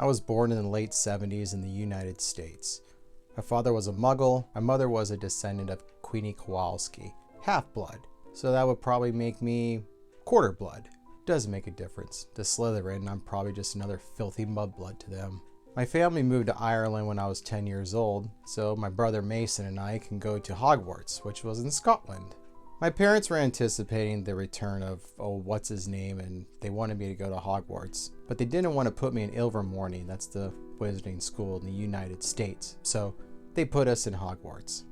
I was born in the late 70s in the United States. My father was a Muggle, my mother was a descendant of Queenie Kowalski, half-blood, so that would probably make me quarter-blood. Doesn't make a difference. To Slytherin, I'm probably just another filthy mudblood to them. My family moved to Ireland when I was 10 years old, so my brother Mason and I can go to Hogwarts, which was in Scotland. My parents were anticipating the return of, what's-his-name, and they wanted me to go to Hogwarts. But they didn't want to put me in Ilvermorny, that's the wizarding school in the United States, so they put us in Hogwarts.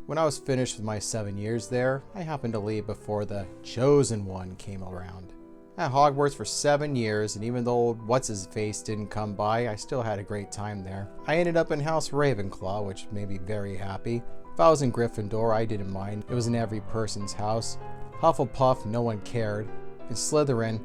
When I was finished with my 7 years there, I happened to leave before the Chosen One came around. At Hogwarts for 7 years, and even though what's-his-face didn't come by, I still had a great time there. I ended up in House Ravenclaw, which made me very happy. If I was in Gryffindor, I didn't mind. It was in every person's house. Hufflepuff, no one cared. In Slytherin,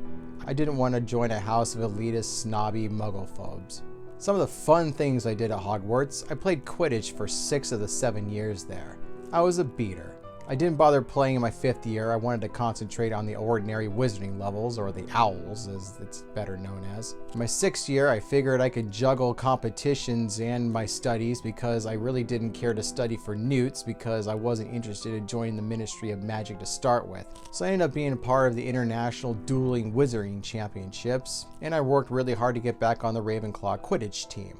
I didn't want to join a house of elitist, snobby mugglephobes. Some of the fun things I did at Hogwarts, I played Quidditch for 6 of the 7 years there. I was a beater. I didn't bother playing in my 5th year. I wanted to concentrate on the ordinary wizarding levels, or the owls as it's better known as. In my 6th year, I figured I could juggle competitions and my studies because I really didn't care to study for newts because I wasn't interested in joining the Ministry of Magic to start with. So I ended up being a part of the International Dueling Wizarding Championships, and I worked really hard to get back on the Ravenclaw Quidditch team.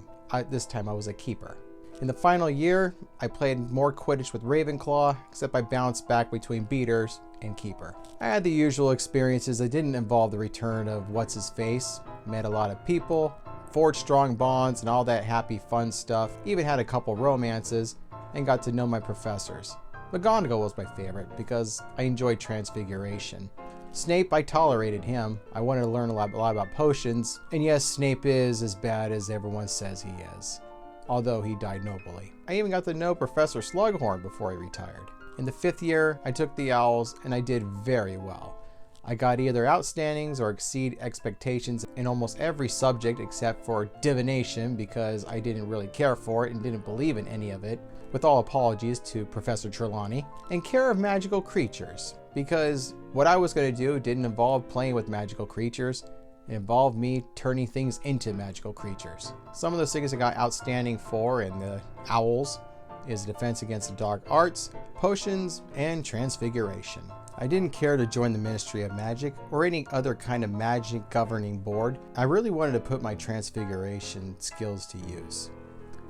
This time I was a keeper. In the final year, I played more Quidditch with Ravenclaw, except I bounced back between beaters and keeper. I had the usual experiences that didn't involve the return of what's-his-face, met a lot of people, forged strong bonds and all that happy fun stuff, even had a couple romances, and got to know my professors. McGonagall was my favorite because I enjoyed Transfiguration. Snape, I tolerated him. I wanted to learn a lot about potions, and yes, Snape is as bad as everyone says he is. Although he died nobly. I even got to know Professor Slughorn before he retired. In the 5th year, I took the Owls and I did very well. I got either outstandings or exceed expectations in almost every subject except for divination because I didn't really care for it and didn't believe in any of it, with all apologies to Professor Trelawney, and care of magical creatures because what I was going to do didn't involve playing with magical creatures. It involved me turning things into magical creatures. Some of the things I got outstanding for in the Owls is Defense Against the Dark Arts, Potions, and Transfiguration. I didn't care to join the Ministry of Magic or any other kind of magic governing board. I really wanted to put my Transfiguration skills to use.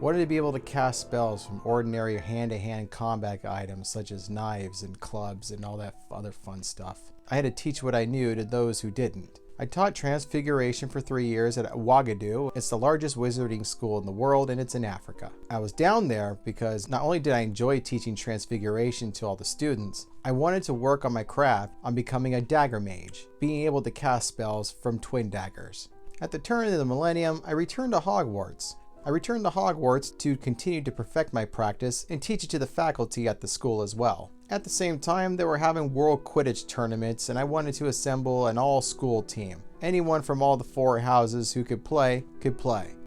Wanted to be able to cast spells from ordinary hand-to-hand combat items such as knives and clubs and all that other fun stuff. I had to teach what I knew to those who didn't. I taught Transfiguration for 3 years at Ouagadougou. It's the largest wizarding school in the world and it's in Africa. I was down there because not only did I enjoy teaching Transfiguration to all the students, I wanted to work on my craft on becoming a dagger mage, being able to cast spells from twin daggers. At the turn of the millennium, I returned to Hogwarts. To continue to perfect my practice and teach it to the faculty at the school as well. At the same time, they were having World Quidditch tournaments and I wanted to assemble an all-school team. Anyone from all the 4 houses who could play.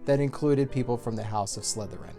That included people from the House of Slytherin.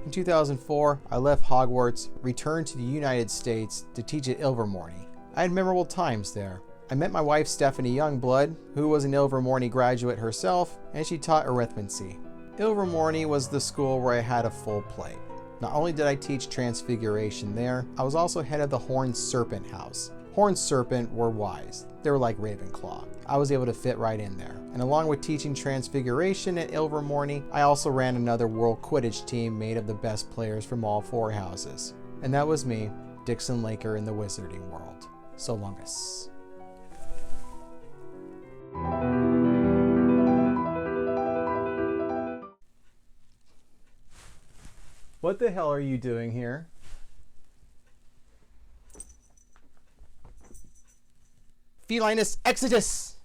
In 2004, I left Hogwarts, returned to the United States to teach at Ilvermorny. I had memorable times there. I met my wife Stephanie Youngblood, who was an Ilvermorny graduate herself, and she taught arithmancy. Ilvermorny was the school where I had a full plate. Not only did I teach Transfiguration there, I was also head of the Horned Serpent House. Horned Serpent were wise. They were like Ravenclaw. I was able to fit right in there. And along with teaching Transfiguration at Ilvermorny, I also ran another World Quidditch team made of the best players from all 4 houses. And that was me, Dixon Laker in the wizarding world. So longus. What the hell are you doing here? Felinus Exodus!